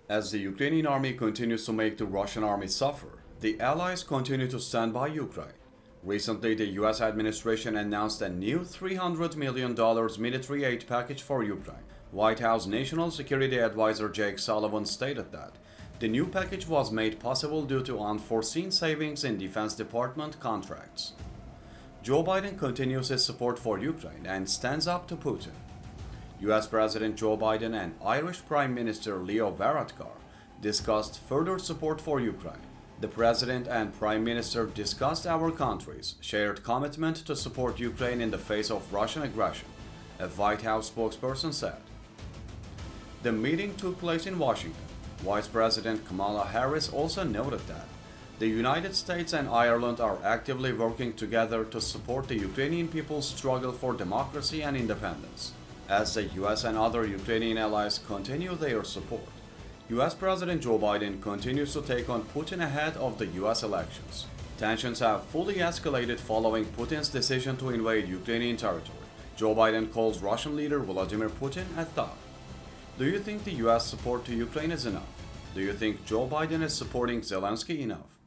As the Ukrainian army continues to make the Russian army suffer, the allies continue to stand by Ukraine. Recently, the US administration announced a new $300 million military aid package for Ukraine. White House National Security Advisor Jake Sullivan stated that the new package was made possible due to unforeseen savings in Defense Department contracts. Joe Biden continues his support for Ukraine and stands up to Putin. US President Joe Biden and Irish Prime Minister Leo Varadkar discussed further support for Ukraine. The President and Prime Minister discussed our countries' shared commitment to support Ukraine in the face of Russian aggression, a White House spokesperson said. The meeting took place in Washington. Vice President Kamala Harris also noted that the United States and Ireland are actively working together to support the Ukrainian people's struggle for democracy and independence. As the US and other Ukrainian allies continue their support, US President Joe Biden continues to take on Putin ahead of the US elections. Tensions have fully escalated following Putin's decision to invade Ukrainian territory. Joe Biden calls Russian leader Vladimir Putin a thug. Do you think the US support to Ukraine is enough? Do you think Joe Biden is supporting Zelensky enough?